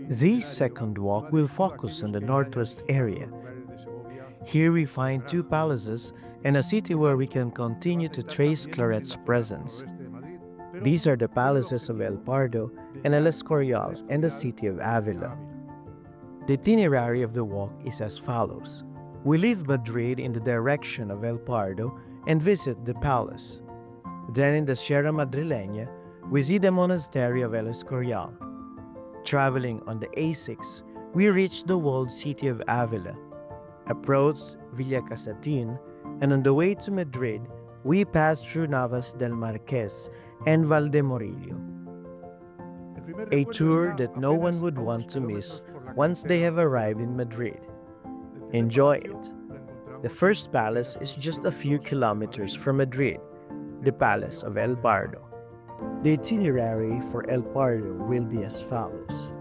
This second walk will focus on the northwest area. Here we find two palaces and a city where we can continue to trace Claret's presence. These are the palaces of El Pardo and El Escorial and the city of Ávila. The itinerary of the walk is as follows. We leave Madrid in the direction of El Pardo and visit the palace. Then in the Sierra Madrileña, we see the monastery of El Escorial. Traveling on the A6, we reach the walled city of Ávila, approach Villa Casatin, and on the way to Madrid, we pass through Navas del Marqués and Valdemorillo. A tour that no one would want to miss once they have arrived in Madrid. Enjoy it! The first palace is just a few kilometers from Madrid, the Palace of El Pardo. The itinerary for El Pardo will be as follows.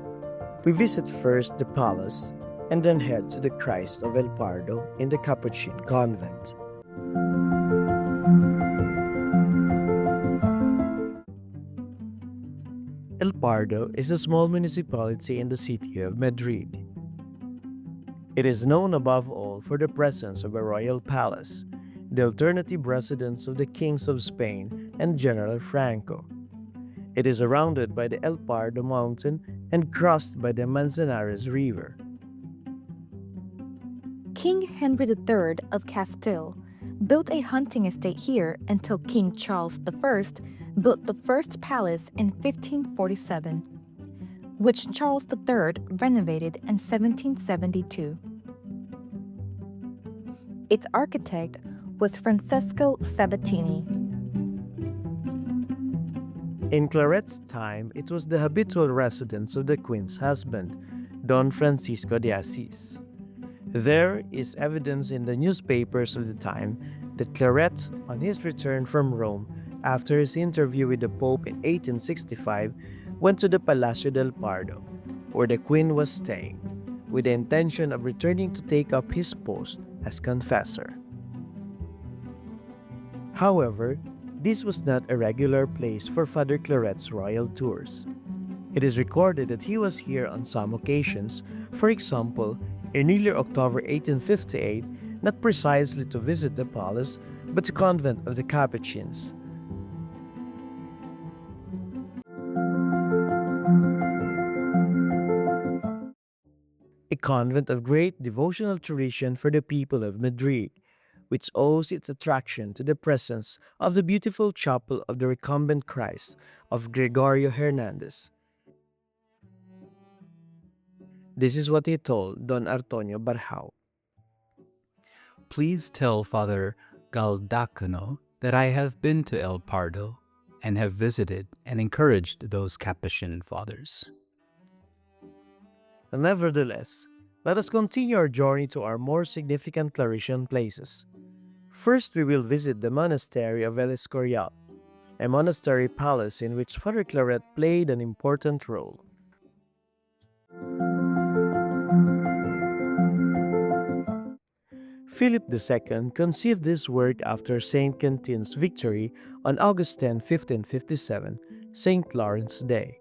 We visit first the palace and then head to the Christ of El Pardo in the Capuchin convent. El Pardo is a small municipality in the city of Madrid. It is known above all for the presence of a royal palace, the alternative residence of the kings of Spain and General Franco. It is surrounded by the El Pardo mountain and crossed by the Manzanares River. King Henry III of Castile built a hunting estate here until King Charles I built the first palace in 1547, which Charles III renovated in 1772. Its architect was Francesco Sabatini. In Claret's time, it was the habitual residence of the Queen's husband, Don Francisco de Assis. There is evidence in the newspapers of the time that Claret, on his return from Rome after his interview with the Pope in 1865, went to the Palacio del Pardo, where the Queen was staying, with the intention of returning to take up his post as confessor. However, this was not a regular place for Father Claret's royal tours. It is recorded that he was here on some occasions, for example, in early October 1858, not precisely to visit the palace, but the convent of the Capuchins. A convent of great devotional tradition for the people of Madrid, which owes its attraction to the presence of the beautiful chapel of the recumbent Christ of Gregorio Hernandez. This is what he told Don Antonio Barjao. Please tell Father Galdacono that I have been to El Pardo and have visited and encouraged those Capuchin fathers. Nevertheless, let us continue our journey to our more significant Claretian places. First, we will visit the monastery of El Escorial, a monastery palace in which Father Claret played an important role. Philip II conceived this work after Saint Quentin's victory on August 10, 1557, St. Lawrence's Day.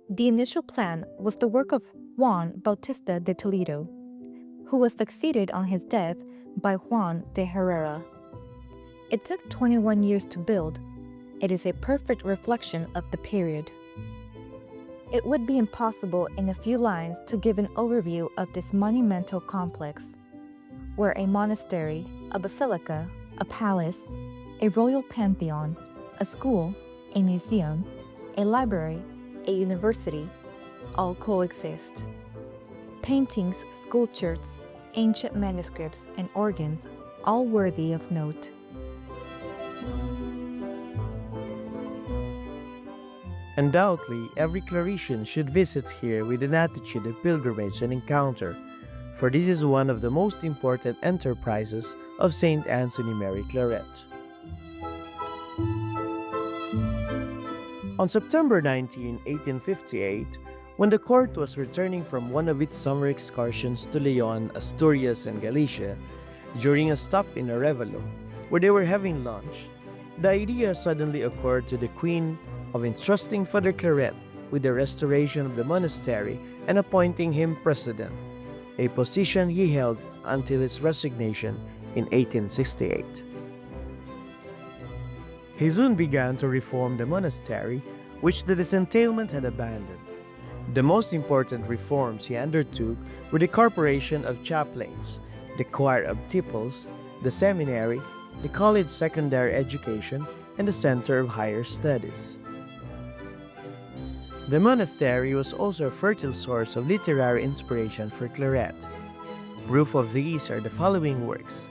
The initial plan was the work of Juan Bautista de Toledo, who was succeeded on his death by Juan de Herrera. It took 21 years to build. It is a perfect reflection of the period. It would be impossible in a few lines to give an overview of this monumental complex, where a monastery, a basilica, a palace, a royal pantheon, a school, a museum, a library, a university, all coexist. Paintings, sculptures, ancient manuscripts, and organs, all worthy of note. Undoubtedly, every Claretian should visit here with an attitude of pilgrimage and encounter, for this is one of the most important enterprises of Saint Anthony Mary Claret. On September 19, 1858, When the court was returning from one of its summer excursions to Leon, Asturias, and Galicia, during a stop in Arevalo, where they were having lunch, the idea suddenly occurred to the Queen of entrusting Father Claret with the restoration of the monastery and appointing him president, a position he held until his resignation in 1868. He soon began to reform the monastery, which the disentailment had abandoned. The most important reforms he undertook were the corporation of chaplains, the choir of tiples, the seminary, the college secondary education, and the center of higher studies. The monastery was also a fertile source of literary inspiration for Claret. Proof of these are the following works: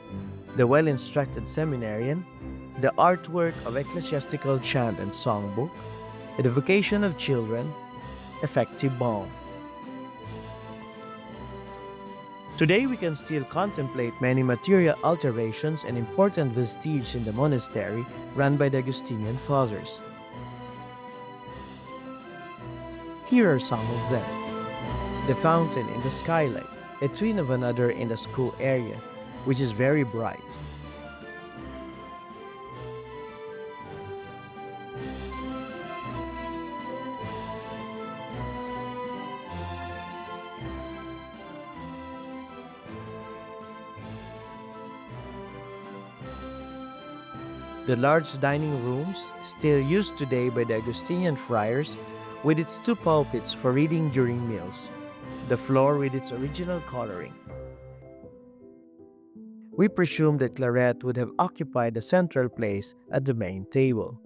the well-instructed seminarian, the artwork of ecclesiastical chant and songbook, the vocation of children, effective balm. Today we can still contemplate many material alterations and important vestiges in the monastery run by the Augustinian fathers. Here are some of them. The fountain in the skylight, a twin of another in the school area, which is very bright. The large dining rooms, still used today by the Augustinian friars, with its two pulpits for reading during meals, the floor with its original coloring. We presume that Claret would have occupied a central place at the main table.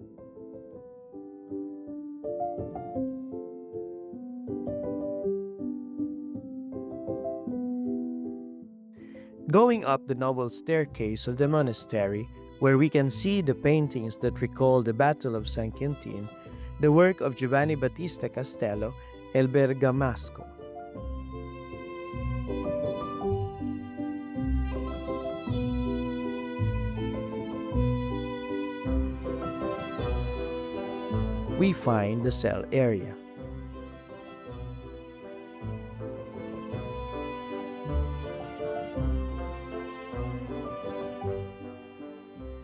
Going up the noble staircase of the monastery, where we can see the paintings that recall the Battle of San Quintin, the work of Giovanni Battista Castello, El Bergamasco. We find the cell area.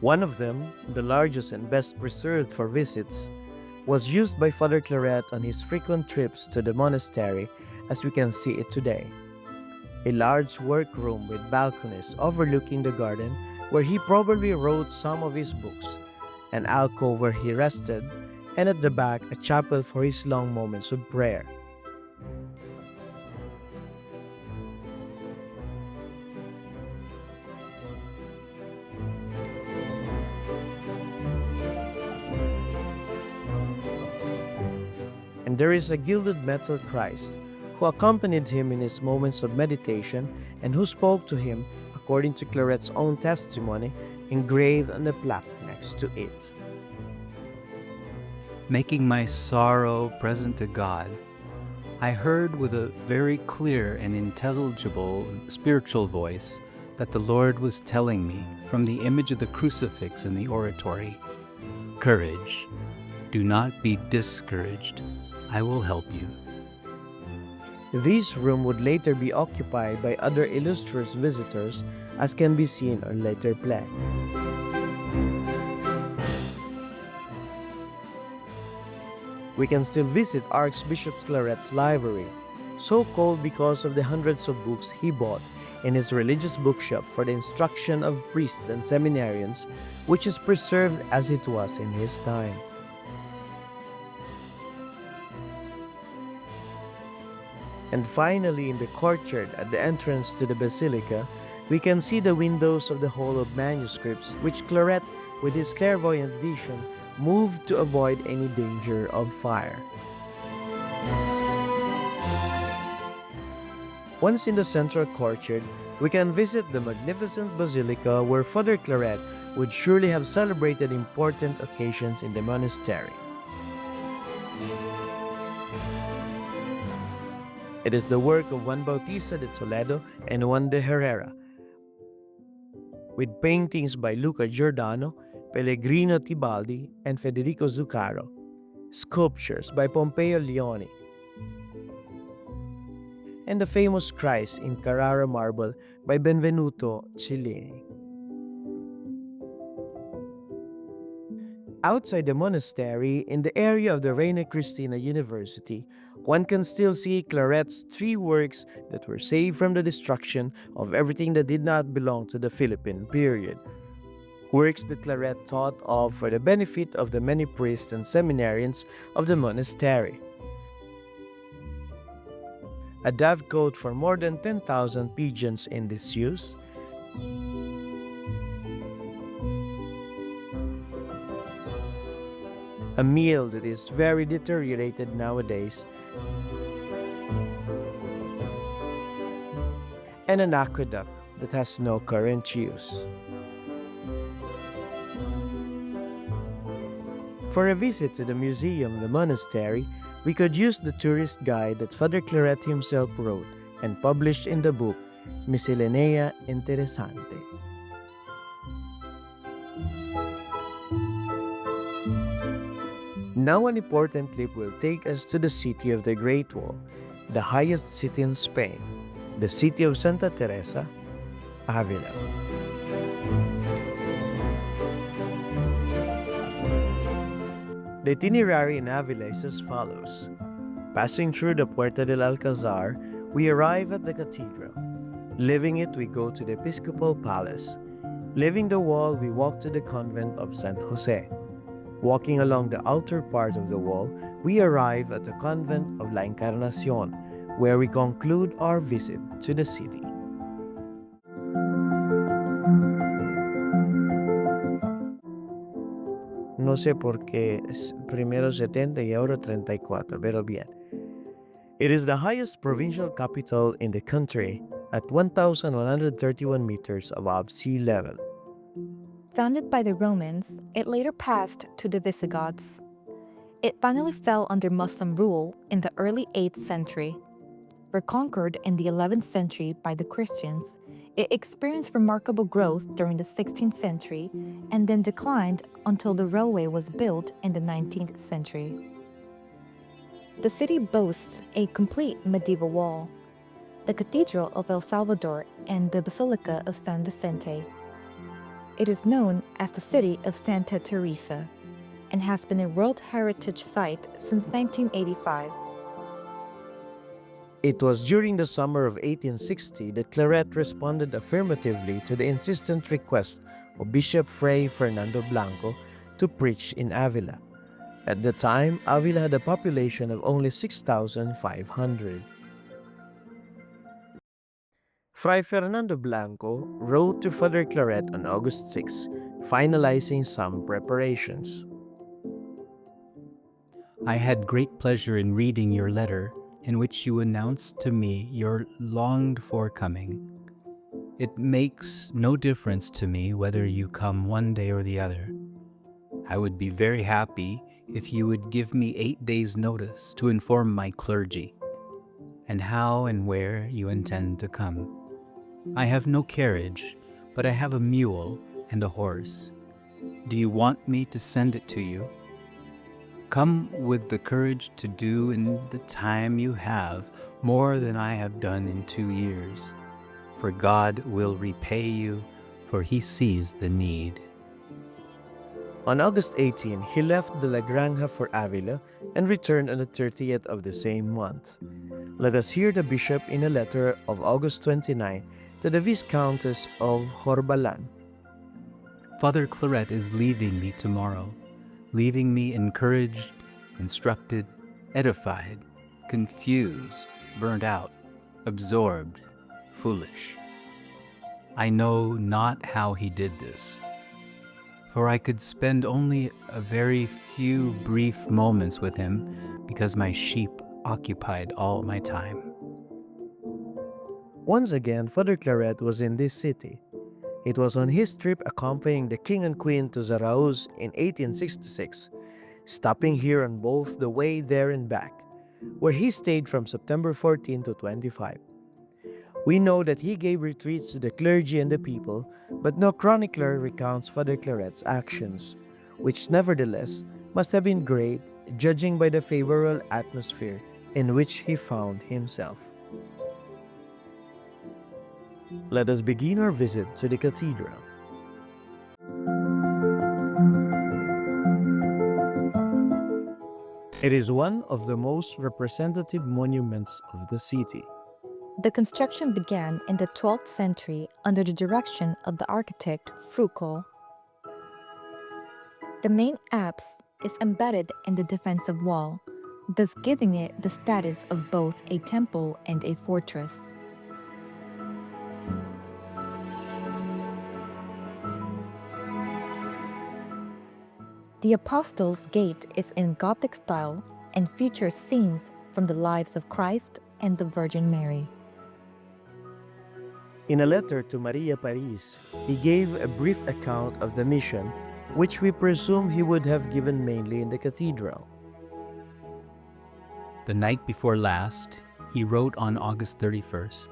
One of them, the largest and best preserved for visits, was used by Father Claret on his frequent trips to the monastery as we can see it today. A large workroom with balconies overlooking the garden where he probably wrote some of his books, an alcove where he rested, and at the back a chapel for his long moments of prayer. And there is a gilded metal Christ who accompanied him in his moments of meditation and who spoke to him, according to Claret's own testimony, engraved on the plaque next to it. Making my sorrow present to God, I heard with a very clear and intelligible spiritual voice that the Lord was telling me from the image of the crucifix in the oratory, "Courage, do not be discouraged. I will help you." This room would later be occupied by other illustrious visitors, as can be seen on later plaque. We can still visit Archbishop Claret's library, so called because of the hundreds of books he bought in his religious bookshop for the instruction of priests and seminarians, which is preserved as it was in his time. And finally, in the courtyard at the entrance to the basilica, we can see the windows of the hall of manuscripts, which Claret, with his clairvoyant vision, moved to avoid any danger of fire. Once in the central courtyard, we can visit the magnificent basilica where Father Claret would surely have celebrated important occasions in the monastery. It is the work of Juan Bautista de Toledo and Juan de Herrera, with paintings by Luca Giordano, Pellegrino Tibaldi, and Federico Zuccaro, sculptures by Pompeo Leoni, and the famous Christ in Carrara marble by Benvenuto Cellini. Outside the monastery, in the area of the Reina Cristina University, one can still see Claret's three works that were saved from the destruction of everything that did not belong to the Philippine period. Works that Claret taught of for the benefit of the many priests and seminarians of the monastery. A dovecote for more than 10,000 pigeons in disuse, a meal that is very deteriorated nowadays, and an aqueduct that has no current use. For a visit to the museum, the monastery, we could use the tourist guide that Father Claret himself wrote and published in the book Miscellanea Interessante. Now an important leap will take us to the city of the Great Wall, the highest city in Spain, the city of Santa Teresa, Ávila. The itinerary in Ávila is as follows. Passing through the Puerta del Alcazar, we arrive at the cathedral. Leaving it, we go to the Episcopal Palace. Leaving the wall, we walk to the convent of San Jose. Walking along the outer part of the wall, we arrive at the convent of La Encarnacion, where we conclude our visit to the city. No sé por qué primero 70 y ahora 34, pero bien. It is the highest provincial capital in the country at 1,131 meters above sea level. Founded by the Romans, it later passed to the Visigoths. It finally fell under Muslim rule in the early 8th century. Reconquered in the 11th century by the Christians, it experienced remarkable growth during the 16th century and then declined until the railway was built in the 19th century. The city boasts a complete medieval wall, the Cathedral of El Salvador and the Basilica of San Vicente. It is known as the City of Santa Teresa and has been a World Heritage Site since 1985. It was during the summer of 1860 that Claret responded affirmatively to the insistent request of Bishop Fray Fernando Blanco to preach in Ávila. At the time, Ávila had a population of only 6,500. Fray Fernando Blanco wrote to Father Claret on August 6, finalizing some preparations. I had great pleasure in reading your letter in which you announced to me your longed-for coming. It makes no difference to me whether you come one day or the other. I would be very happy if you would give me 8 days' notice to inform my clergy, and how and where you intend to come. I have no carriage, but I have a mule and a horse. Do you want me to send it to you? Come with the courage to do in the time you have more than I have done in 2 years, for God will repay you, for He sees the need. On August 18, he left the La Granja for Ávila and returned on the 30th of the same month. Let us hear the bishop in a letter of August 29 to the Viscountess of Horbalan. Father Claret is leaving me tomorrow, leaving me encouraged, instructed, edified, confused, burnt out, absorbed, foolish. I know not how he did this, for I could spend only a very few brief moments with him because my sheep occupied all my time. Once again, Father Claret was in this city. It was on his trip accompanying the king and queen to Zarauz in 1866, stopping here on both the way there and back, where he stayed from September 14 to 25. We know that he gave retreats to the clergy and the people, but no chronicler recounts Father Claret's actions, which nevertheless must have been great, judging by the favorable atmosphere in which he found himself. Let us begin our visit to the cathedral. It is one of the most representative monuments of the city. The construction began in the 12th century under the direction of the architect Frucol. The main apse is embedded in the defensive wall, thus giving it the status of both a temple and a fortress. The Apostles' Gate is in Gothic style and features scenes from the lives of Christ and the Virgin Mary. In a letter to Maria Paris, he gave a brief account of the mission, which we presume he would have given mainly in the cathedral. The night before last, he wrote on August 31st,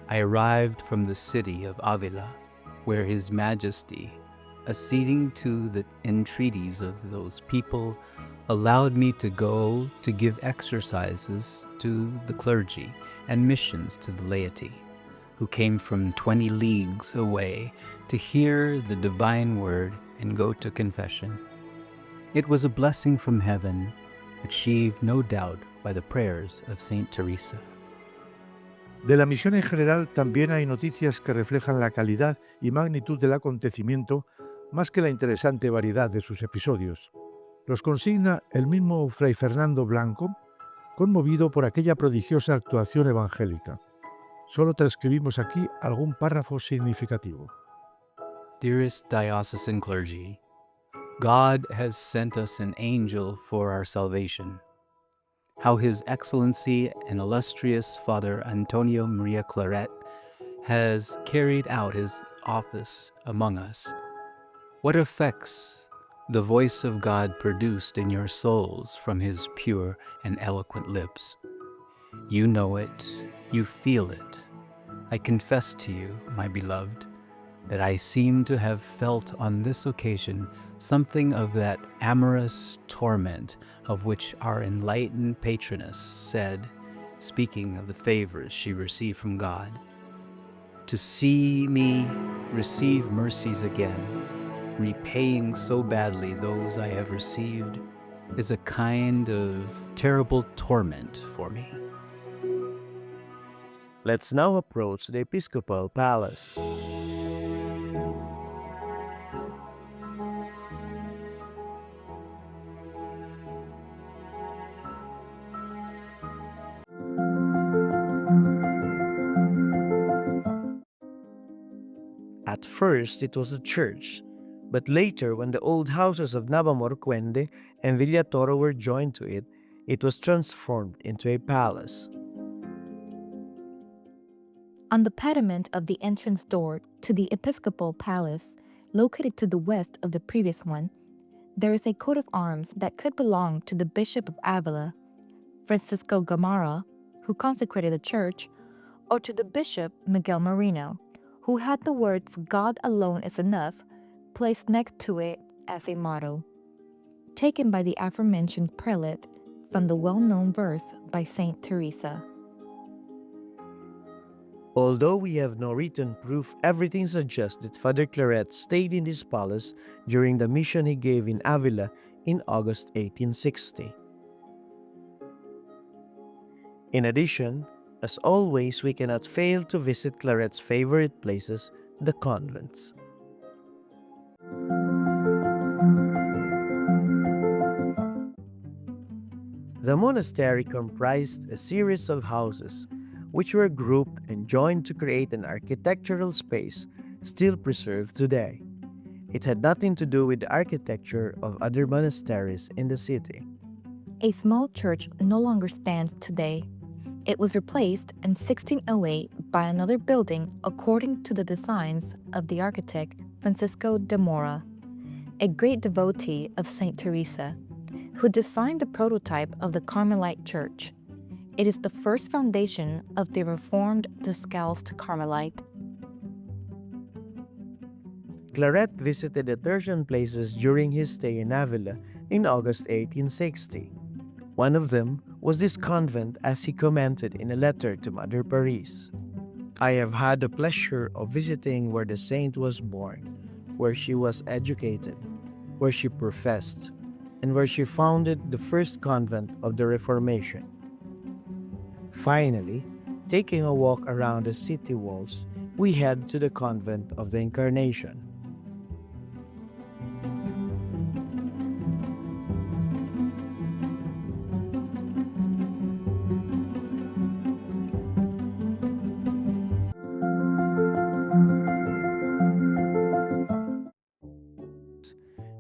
I arrived from the city of Ávila, where His Majesty, acceding to the entreaties of those people, allowed me to go to give exercises to the clergy and missions to the laity, who came from 20 leagues away to hear the divine word and go to confession. It was a blessing from heaven, achieved no doubt by the prayers of Saint Teresa. De la misión en general también hay noticias que reflejan la calidad y magnitud del acontecimiento más que la interesante variedad de sus episodios. Los consigna el mismo Fray Fernando Blanco, conmovido por aquella prodigiosa actuación evangélica. Solo transcribimos aquí algún párrafo significativo. Dearest diocesan clergy, God has sent us an angel for our salvation. How His Excellency and illustrious Father Antonio Maria Claret has carried out his office among us. What effects the voice of God produced in your souls from His pure and eloquent lips. You know it, you feel it. I confess to you, my beloved, that I seem to have felt on this occasion something of that amorous torment of which our enlightened patroness said, speaking of the favors she received from God. To see me receive mercies again, repaying so badly those I have received, is a kind of terrible torment for me. Let's now approach the episcopal palace. At first, it was a church, but later, when the old houses of Navamorquende and Villatoro were joined to it, it was transformed into a palace. On the pediment of the entrance door to the episcopal palace, located to the west of the previous one, there is a coat of arms that could belong to the Bishop of Ávila, Francisco Gamarra, who consecrated the church, or to the Bishop Miguel Marino, who had the words "God alone is enough" placed next to it as a motto, taken by the aforementioned prelate from the well-known verse by Saint Teresa. Although we have no written proof, everything suggests that Father Claret stayed in this palace during the mission he gave in Ávila in August 1860. In addition, as always, we cannot fail to visit Claret's favorite places, the convents. The monastery comprised a series of houses, which were grouped and joined to create an architectural space still preserved today. It had nothing to do with the architecture of other monasteries in the city. A small church no longer stands today. It was replaced in 1608 by another building according to the designs of the architect Francisco de Mora, a great devotee of Saint Teresa, who designed the prototype of the Carmelite church. It is the first foundation of the Reformed Descalced Carmelite. Claret visited the tertian places during his stay in Ávila in August 1860. One of them was this convent, as he commented in a letter to Mother Paris. I have had the pleasure of visiting where the saint was born, where she was educated, where she professed, and where she founded the first convent of the Reformation. Finally, taking a walk around the city walls, we head to the convent of the Incarnation.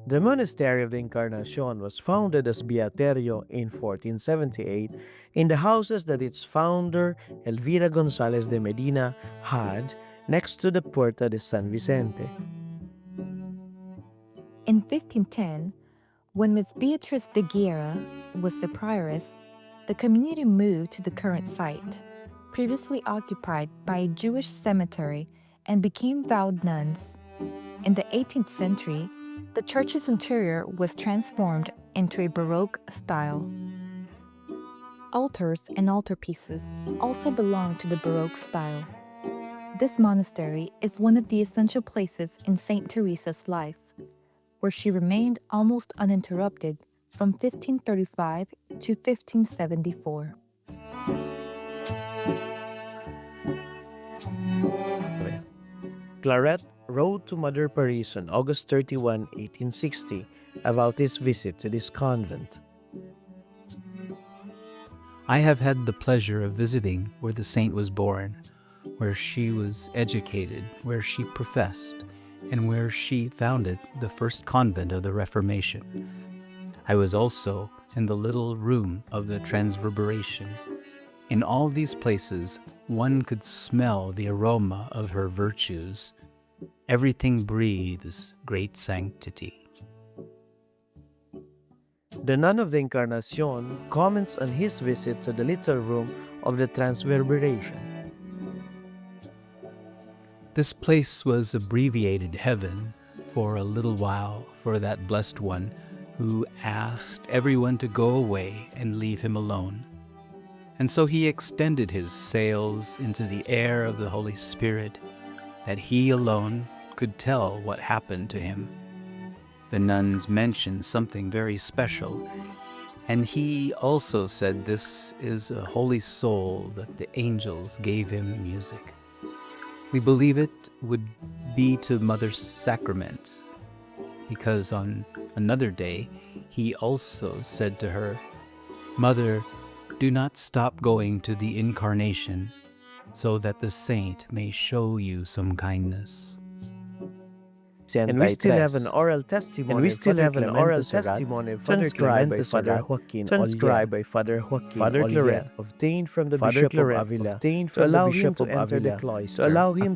The monastery of the Encarnacion was founded as Beaterio in 1478 in the houses that its founder Elvira González de Medina had next to the Puerta de San Vicente. In 1510, when Miss Beatriz de Guerra was the prioress, the community moved to the current site, previously occupied by a Jewish cemetery, and became vowed nuns. In the 18th century, the church's interior was transformed into a Baroque style. Altars and altarpieces also belong to the Baroque style. This monastery is one of the essential places in Saint Teresa's life, where she remained almost uninterrupted from 1535 to 1574. Claret wrote to Mother Paris on August 31, 1860, about his visit to this convent. I have had the pleasure of visiting where the saint was born, where she was educated, where she professed, and where she founded the first convent of the Reformation. I was also in the little room of the Transverberation. In all these places, one could smell the aroma of her virtues. Everything breathes great sanctity. The nun of the Encarnacion comments on his visit to the little room of the Transverberation. This place was abbreviated heaven for a little while for that blessed one who asked everyone to go away and leave him alone. And so he extended his sails into the air of the Holy Spirit, that he alone could tell what happened to him. The nuns mentioned something very special, and he also said this is a holy soul that the angels gave him music. We believe it would be to Mother's sacrament, because on another day he also said to her, "Mother, do not stop going to the Incarnation, so that the saint may show you some kindness." And we still have an oral testimony of Father Claret, obtained from the Bishop of Ávila, to allow him to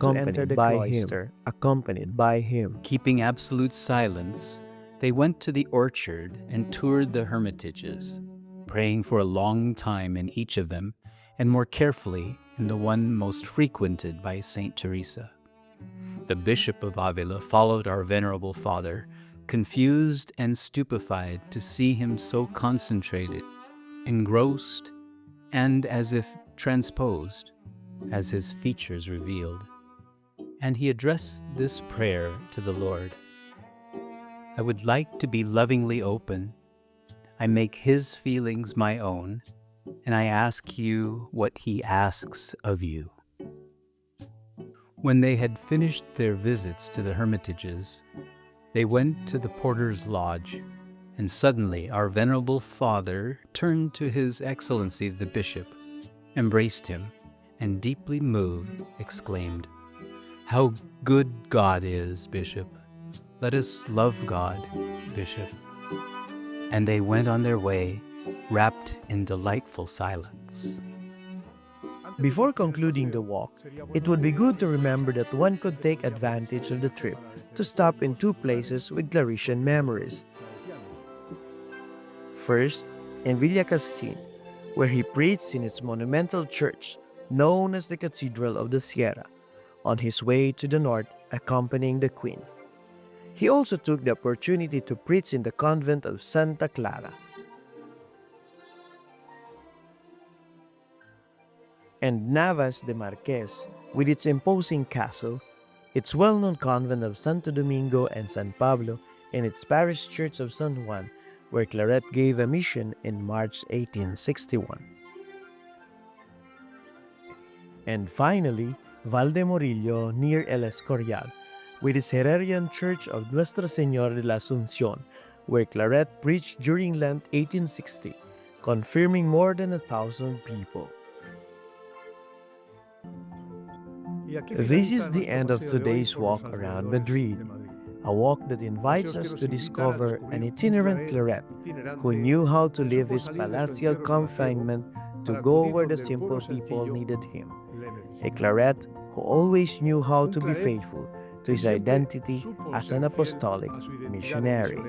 enter the cloister, accompanied by him. Keeping absolute silence, they went to the orchard and toured the hermitages, praying for a long time in each of them, and more carefully in the one most frequented by Saint Teresa. The Bishop of Ávila followed our venerable father, confused and stupefied to see him so concentrated, engrossed, and as if transposed, as his features revealed. And he addressed this prayer to the Lord: "I would like to be lovingly open. I make his feelings my own, and I ask you what he asks of you." When they had finished their visits to the hermitages, they went to the porter's lodge, and suddenly our venerable father turned to His Excellency the Bishop, embraced him, and deeply moved, exclaimed, "How good God is, Bishop! Let us love God, Bishop." And they went on their way, wrapped in delightful silence. Before concluding the walk, it would be good to remember that one could take advantage of the trip to stop in two places with Claretian memories. First, in Villa Castin, where he preached in its monumental church, known as the Cathedral of the Sierra, on his way to the north accompanying the Queen. He also took the opportunity to preach in the convent of Santa Clara. And Navas de Marquez, With its imposing castle, its well-known convent of Santo Domingo and San Pablo, and its parish church of San Juan, where Claret gave a mission in March 1861. And finally, Valdemorillo near El Escorial, with its Herrerian church of Nuestra Señora de la Asunción, where Claret preached during Lent 1860, confirming more than 1,000 people. This is the end of today's walk around Madrid, a walk that invites us to discover an itinerant Claret who knew how to leave his palatial confinement to go where the simple people needed him. A Claret who always knew how to be faithful to his identity as an apostolic missionary.